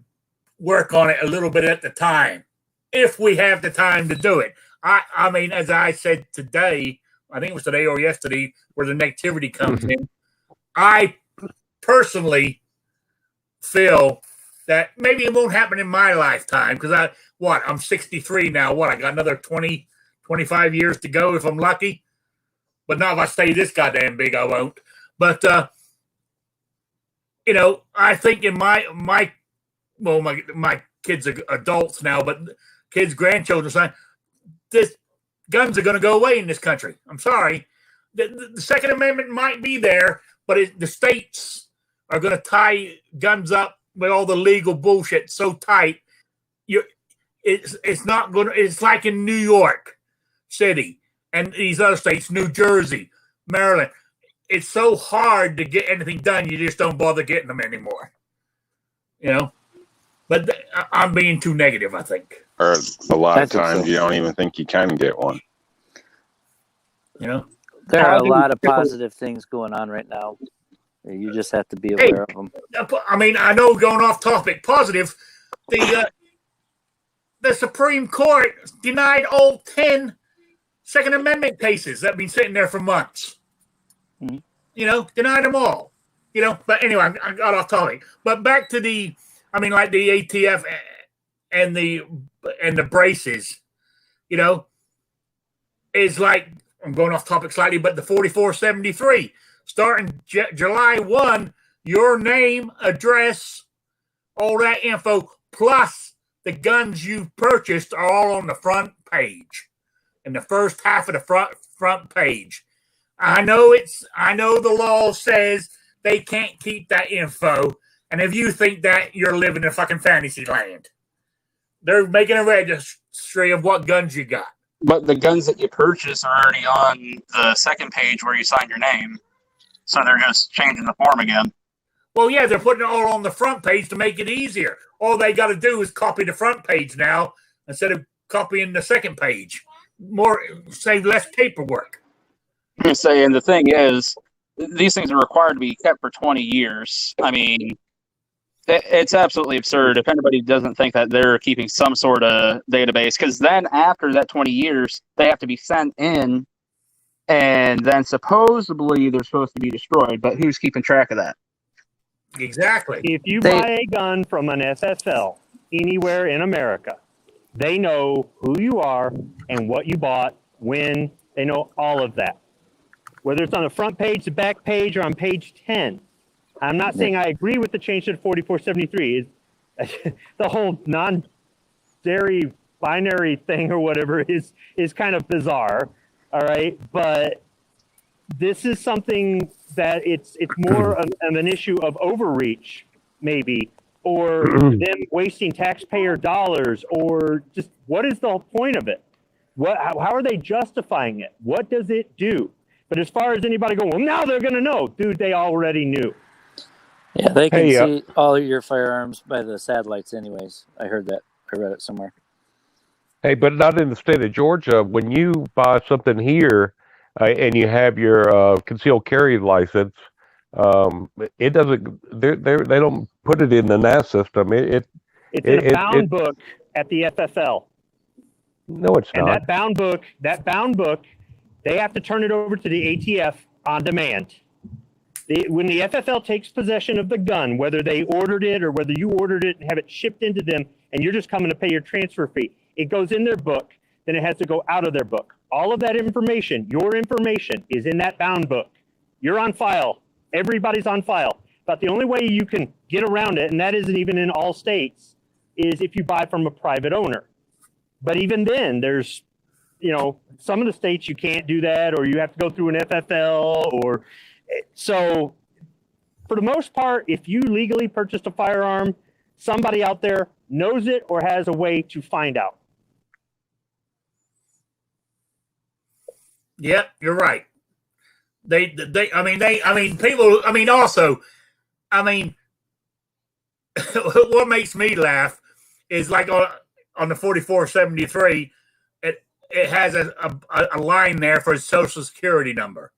work on it a little bit at a time, if we have the time to do it. I mean, as I said today, I think it was today or yesterday, where the negativity comes in. I personally feel that maybe it won't happen in my lifetime, because I'm 63 now. I got another 20, 25 years to go if I'm lucky. But not if I stay this goddamn big, I won't. But, I think in my kids are adults now, but kids, grandchildren, saying, this guns are going to go away in this country. I'm sorry. The Second Amendment might be there, but the states are going to tie guns up with all the legal bullshit so tight. It's not going to. It's like in New York City and these other states, New Jersey, Maryland. It's so hard to get anything done. You just don't bother getting them anymore. But I'm being too negative, I think. Or a lot of times you don't even think you can get one. There are a lot of positive things going on right now. You just have to be aware of them. I mean, I know, going off topic, positive, the Supreme Court denied all 10 Second Amendment cases that have been sitting there for months. Mm-hmm. Denied them all. But anyway, I got off topic. But back to the ATF and the braces, is like, I'm going off topic slightly, but the 4473, starting July 1, your name, address, all that info, plus the guns you've purchased are all on the front page, in the first half of the front page. I know the law says they can't keep that info, and if you think that, you're living in fucking fantasy land. They're making a registry of what guns you got. But the guns that you purchase are already on the second page where you sign your name. So they're just changing the form again. Well, yeah, they're putting it all on the front page to make it easier. All they got to do is copy the front page now instead of copying the second page. Save less paperwork. I'm saying the thing is, these things are required to be kept for 20 years. I mean, it's absolutely absurd if anybody doesn't think that they're keeping some sort of database, because then after that 20 years, they have to be sent in, and then supposedly they're supposed to be destroyed. But who's keeping track of that? Exactly. If you buy a gun from an SSL anywhere in America, they know who you are and what you bought, when. They know all of that. Whether it's on the front page, the back page, or on page 10. I'm not saying I agree with the change to 4473. The whole non-dairy binary thing or whatever is kind of bizarre, all right? But this is something that it's more of an issue of overreach, maybe, or them wasting taxpayer dollars, or just what is the whole point of it? How are they justifying it? What does it do? But as far as anybody going, well, now they're going to know. Dude, they already knew. Yeah, they can see all of your firearms by the satellites anyways. I heard that. I read it somewhere. Hey, but not in the state of Georgia. When you buy something here and you have your concealed carry license, it doesn't. They don't put it in the NAS system. It's in a bound book at the FFL. No, it's not. And that bound book, they have to turn it over to the ATF on demand. When the FFL takes possession of the gun, whether they ordered it or whether you ordered it and have it shipped into them, and you're just coming to pay your transfer fee, it goes in their book, then it has to go out of their book. All of that information, your information, is in that bound book. You're on file. Everybody's on file. But the only way you can get around it, and that isn't even in all states, is if you buy from a private owner. But even then, some of the states you can't do that, or you have to go through an FFL, or so. For the most part, if you legally purchased a firearm, somebody out there knows it or has a way to find out. Yep, you're right. People, also, what makes me laugh is like on the 4473, it has a line there for his social security number.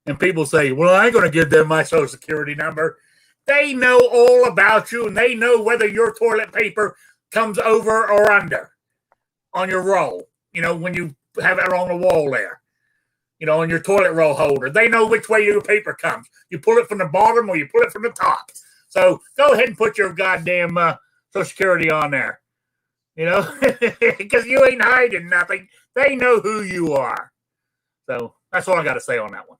And people say, well, I ain't going to give them my social security number. They know all about you, and they know whether your toilet paper comes over or under on your roll, when you have it on the wall there, on your toilet roll holder. They know which way your paper comes. You pull it from the bottom or you pull it from the top. So go ahead and put your goddamn social security on there, because you ain't hiding nothing. They know who you are. So that's all I got to say on that one.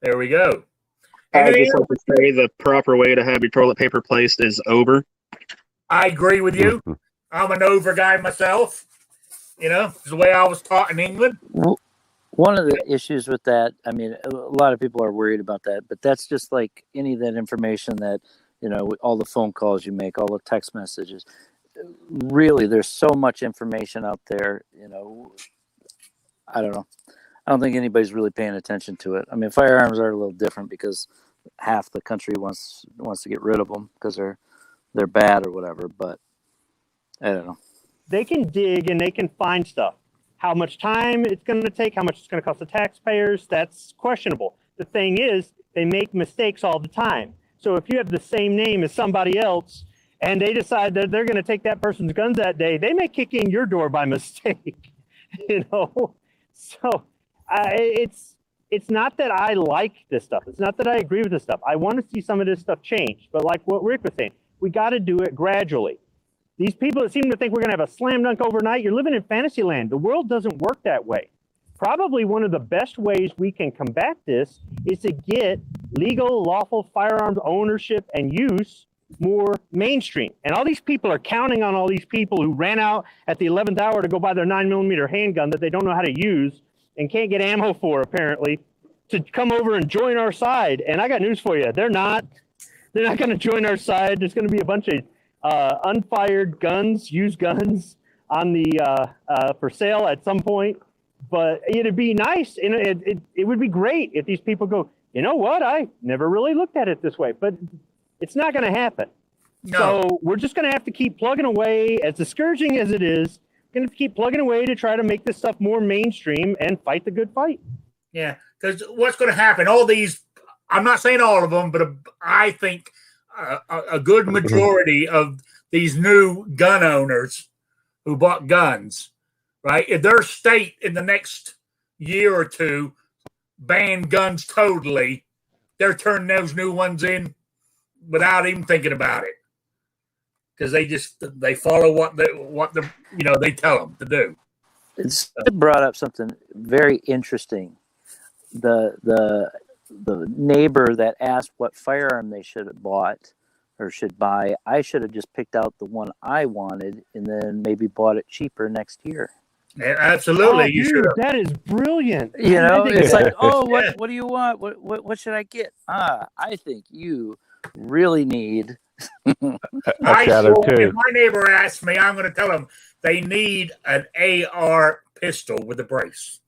There we go. I just like to say the proper way to have your toilet paper placed is over. I agree with you. I'm an over guy myself. It's the way I was taught in England. One of the issues with that, a lot of people are worried about that, but that's just like any of that information that, all the phone calls you make, all the text messages. Really, there's so much information out there, I don't know. I don't think anybody's really paying attention to it. Firearms are a little different because half the country wants to get rid of them because they're bad or whatever. But I don't know. They can dig and they can find stuff. How much time it's going to take, how much it's going to cost the taxpayers, that's questionable. The thing is, they make mistakes all the time. So if you have the same name as somebody else and they decide that they're going to take that person's guns that day, they may kick in your door by mistake. So. It's not that I like this stuff. It's not that I agree with this stuff. I want to see some of this stuff change. But like what Rick was saying, we got to do it gradually. These people that seem to think we're going to have a slam dunk overnight, you're living in fantasy land. The world doesn't work that way. Probably one of the best ways we can combat this is to get legal, lawful firearms ownership and use more mainstream. And all these people are counting on all these people who ran out at the 11th hour to go buy their 9mm handgun that they don't know how to use and can't get ammo for, apparently, to come over and join our side. And I got news for you. They're not going to join our side. There's going to be a bunch of unfired guns, used guns on the for sale at some point. But it'd be nice. It would be great if these people go, you know what? I never really looked at it this way. But it's not going to happen. No. So we're just going to have to keep plugging away, as discouraging as it is. Going to keep plugging away to try to make this stuff more mainstream and fight the good fight. Yeah, because what's going to happen? All these, I'm not saying all of them, but I think a good majority of these new gun owners who bought guns, right? If their state in the next year or two ban guns totally, they're turning those new ones in without even thinking about it. Because they follow what they tell them to do. It brought up something very interesting. The neighbor that asked what firearm they should have bought or should buy, I should have just picked out the one I wanted and then maybe bought it cheaper next year. Yeah, absolutely, you should. That is brilliant. It's like, what do you want? What should I get? I think you really need. If my neighbor asks me, I'm going to tell them they need an AR pistol with a brace.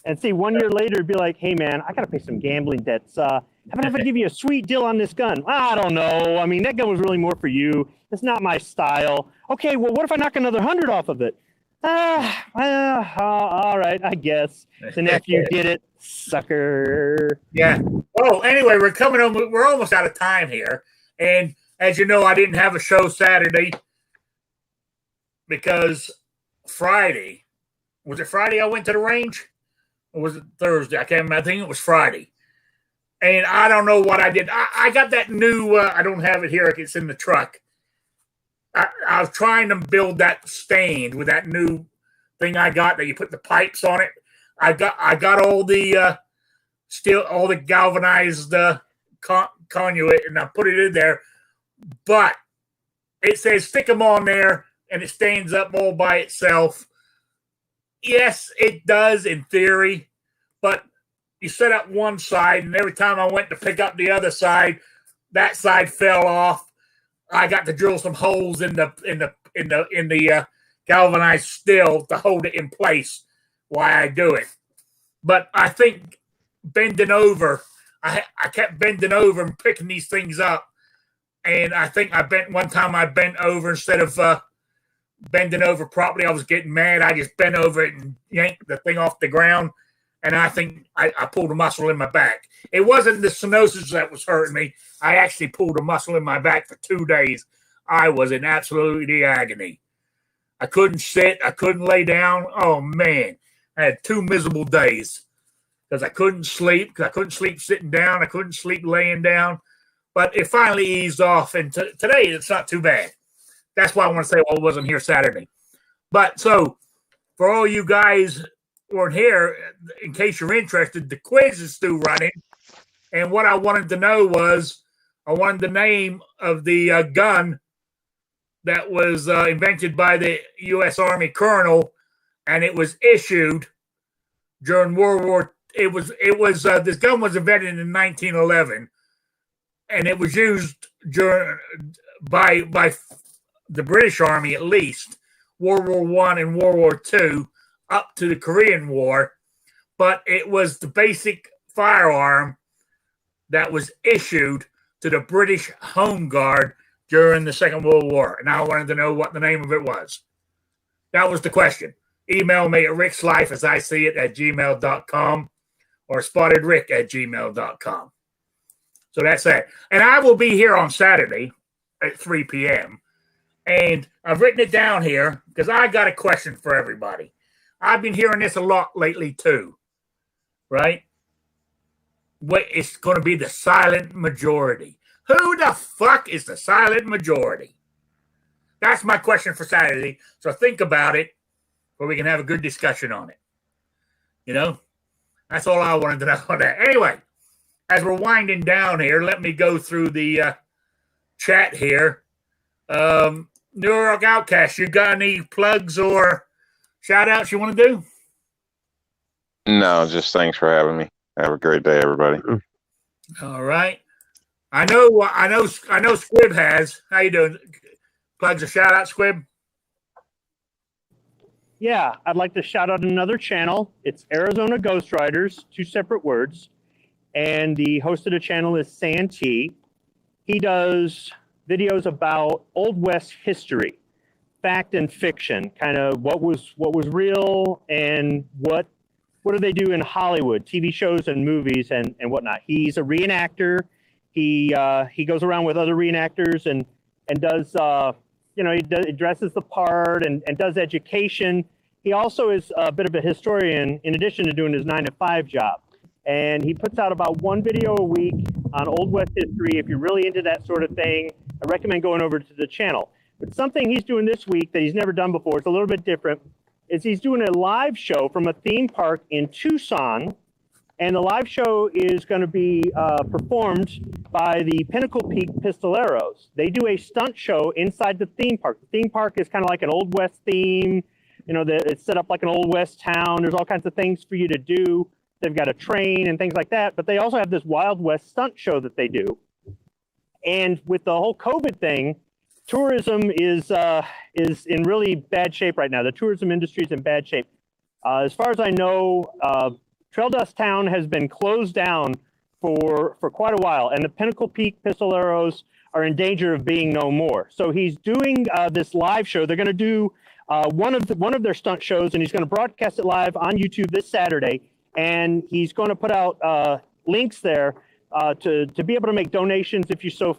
And see, 1 year later, it'd be like, hey, man, I got to pay some gambling debts. How about if I give you a sweet deal on this gun? I don't know. That gun was really more for you. It's not my style. Okay, well, what if I knock another 100 off of it? All right, I guess. The nephew did it, sucker. Yeah. Well, anyway, we're almost out of time here. And as you know, I didn't have a show Saturday because Friday. Was it Friday I went to the range? Or was it Thursday? I can't remember. I think it was Friday. And I don't know what I did. I got that new, I don't have it here. It's in the truck. I was trying to build that stand with that new thing I got that you put the pipes on it. I got all the all the galvanized conduit, and I put it in there. But it says stick them on there and it stands up all by itself. Yes, it does in theory, but you set up one side, and every time I went to pick up the other side, that side fell off. I got to drill some holes in the galvanized steel to hold it in place while I do it. But I think bending over, I kept bending over and picking these things up, and I think I bent over instead of bending over properly. I was getting mad. I just bent over it and yanked the thing off the ground. And I think I pulled a muscle in my back. It wasn't the stenosis that was hurting me. I actually pulled a muscle in my back for 2 days. I was in absolutely agony. I couldn't sit. I couldn't lay down. Oh, man. I had 2 miserable days because I couldn't sleep. Because I couldn't sleep sitting down. I couldn't sleep laying down. But it finally eased off. And today, it's not too bad. That's why I want to say, well, I wasn't here Saturday. But so for all you guys weren't here, in case you're interested, the quiz is still running. And what I wanted to know was, I wanted the name of the gun that was invented by the U.S. Army colonel, and it was issued during World War. This gun was invented in 1911, and it was used by the British Army at least, World War I and World War II, up to the Korean War, but it was the basic firearm that was issued to the British Home Guard during the Second World War. And I wanted to know what the name of it was. That was the question. Email me at rickslife@gmail.com or spottedrick@gmail.com. So that's it. And I will be here on Saturday at 3 p.m. And I've written it down here because I got a question for everybody. I've been hearing this a lot lately too, right? What it's going to be the silent majority. Who the fuck is the silent majority? That's my question for Saturday. So think about it, where we can have a good discussion on it. You know, that's all I wanted to know on that. Anyway, as we're winding down here, let me go through the chat here. New York Outcast, you got any plugs or shout outs you want to do? No, just thanks for having me. Have a great day, everybody. All right. I know Squib has. How you doing? Plugs or shout out, Squib? Yeah, I'd like to shout out another channel. It's Arizona Ghost Riders, 2 separate words. And the host of the channel is Santee. He does videos about Old West history, fact and fiction, kind of what was real and what do they do in Hollywood, TV shows and movies and whatnot. He's a reenactor. He goes around with other reenactors and does he dresses the part and does education. He also is a bit of a historian in addition to doing his 9-to-5 job. And he puts out about 1 video a week on Old West history. If you're really into that sort of thing, I recommend going over to the channel. But something he's doing this week that he's never done before, it's a little bit different, is he's doing a live show from a theme park in Tucson. And the live show is going to be performed by the Pinnacle Peak Pistoleros. They do a stunt show inside the theme park. The theme park is kind of like an Old West theme. You know, it's set up like an Old West town. There's all kinds of things for you to do. They've got a train and things like that. But they also have this Wild West stunt show that they do. And with the whole COVID thing, tourism is in really bad shape right now. The tourism industry is in bad shape. As far as I know, Trail Dust Town has been closed down for quite a while, and the Pinnacle Peak Pistoleros are in danger of being no more. So he's doing this live show. They're going to do one of their stunt shows, and he's going to broadcast it live on YouTube this Saturday. And he's going to put out links there to be able to make donations if you so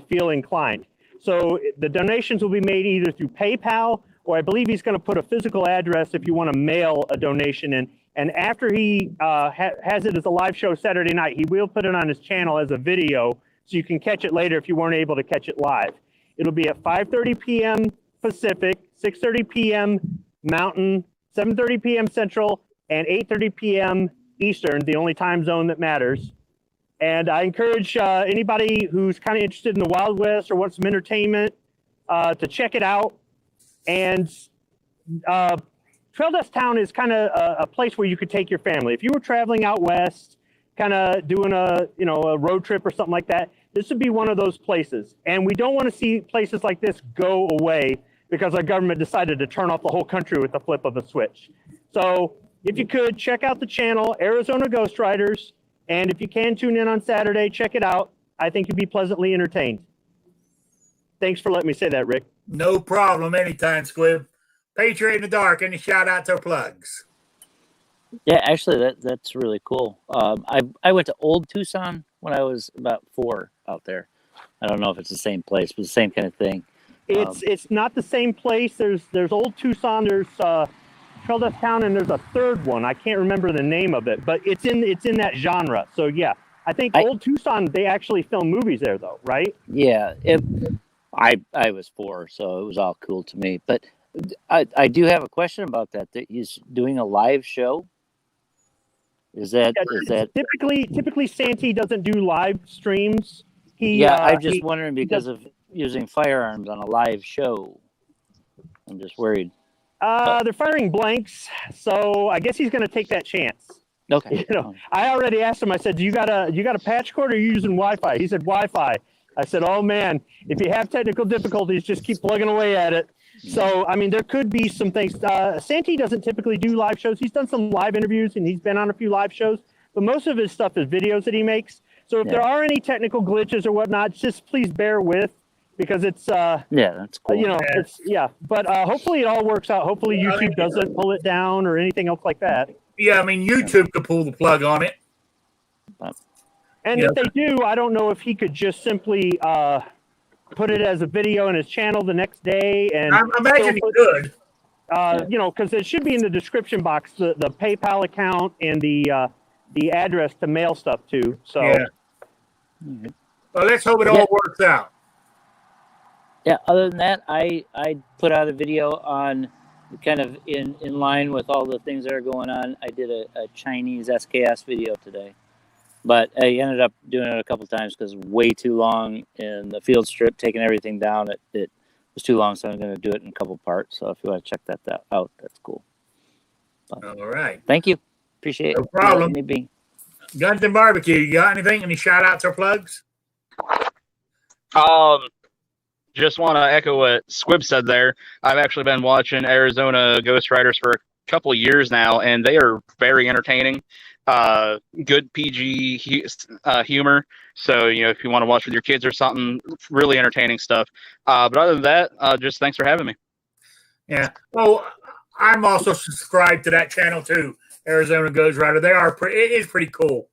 feel inclined. So the donations will be made either through PayPal, or I believe he's going to put a physical address if you want to mail a donation in. And after he has it as a live show Saturday night, he will put it on his channel as a video, so you can catch it later if you weren't able to catch it live. It'll be at 5:30 p.m. Pacific, 6:30 p.m. Mountain, 7:30 p.m. Central, and 8:30 p.m. Eastern, the only time zone that matters. And I encourage anybody who's kind of interested in the Wild West or wants some entertainment, to check it out. And Trail Dust Town is kind of a place where you could take your family. If you were traveling out west, kind of doing a road trip or something like that, this would be one of those places. And we don't want to see places like this go away because our government decided to turn off the whole country with the flip of a switch. So if you could, check out the channel, Arizona Ghost Riders. And if you can tune in on Saturday, check it out. I think you'd be pleasantly entertained. Thanks for letting me say that, Rick. No problem. Anytime, Squib. Patriot in the Dark. Any shout outs or plugs? Yeah, actually, that's really cool. I went to Old Tucson when I was about 4 out there. I don't know if it's the same place, but the same kind of thing. It's not the same place. There's Old Tucson. There's Trail Dust Town, and there's a third one. I can't remember the name of it, but it's in that genre. So yeah, I think Old Tucson, they actually film movies there, though, right? Yeah, I was 4, so it was all cool to me. But I do have a question about that. That he's doing a live show. Is that typically Santee doesn't do live streams? I'm just wondering because of using firearms on a live show. I'm just worried. They're firing blanks, so I guess he's going to take that chance. Okay. I already asked him. I said, "You got a patch cord, or are you using Wi-Fi?" He said, "Wi-Fi." I said, "Oh man, if you have technical difficulties, just keep plugging away at it." So, I mean, there could be some things. Santee doesn't typically do live shows. He's done some live interviews, and he's been on a few live shows. But most of his stuff is videos that he makes. So if there are any technical glitches or whatnot, just please bear with, because it's that's cool. But hopefully it all works out. Hopefully YouTube doesn't pull it down or anything else like that. Yeah, I mean, YouTube could pull the plug on it. And if they do, I don't know if he could just simply put it as a video in his channel the next day. And I imagine he could. Because it should be in the description box, the PayPal account and the address to mail stuff to. So, well, let's hope it all works out. Yeah. Other than that, I put out a video on kind of in line with all the things that are going on. I did a Chinese SKS video today, but I ended up doing it a couple times because way too long in the field strip, taking everything down. It was too long, so I'm going to do it in a couple parts. So if you want to check that out, that's cool. But, all right. Thank you. Appreciate it. No problem. Guns and Barbecue, you got anything? Any shout outs or plugs? Just want to echo what Squib said there. I've actually been watching Arizona Ghost Riders for a couple of years now, and they are very entertaining. Good PG humor. So, if you want to watch with your kids or something, really entertaining stuff. But other than that, just thanks for having me. Yeah. Oh, I'm also subscribed to that channel too, Arizona Ghost Rider. It is pretty cool.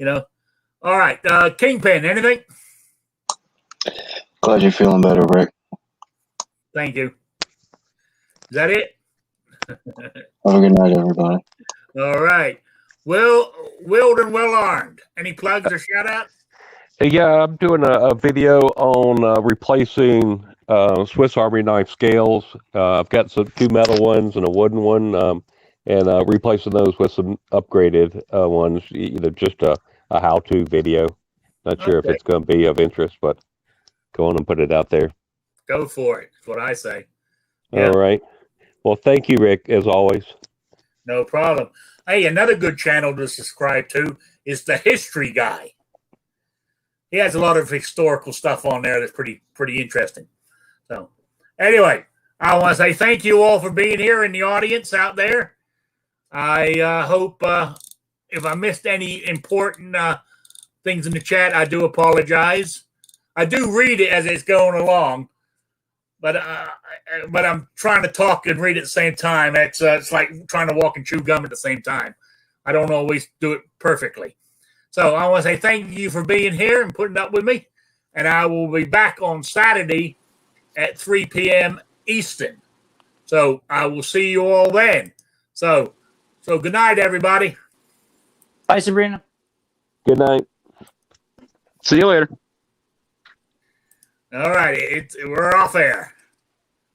All right. Kingpin, anything? Glad you're feeling better, Rick. Thank you. Is that it? Have a good night, everybody. All right. Willed and well armed. Any plugs or shout outs? Yeah, I'm doing a video on replacing Swiss Army knife scales. I've got two metal ones and a wooden one, and replacing those with some upgraded ones. Just a how-to video. Not sure if it's going to be of interest, but go on and put it out there. Go for it. That's what I say. Yeah. All right. Well, thank you, Rick, as always. No problem. Hey, another good channel to subscribe to is the History Guy. He has a lot of historical stuff on there that's pretty interesting. So, anyway, I want to say thank you all for being here in the audience out there. I hope if I missed any important things in the chat, I do apologize. I do read it as it's going along, but I'm trying to talk and read at the same time. It's like trying to walk and chew gum at the same time. I don't always do it perfectly. So I want to say thank you for being here and putting up with me. And I will be back on Saturday at 3 p.m. Eastern. So I will see you all then. So good night, everybody. Bye, Sabrina. Good night. See you later. All right. We're off air.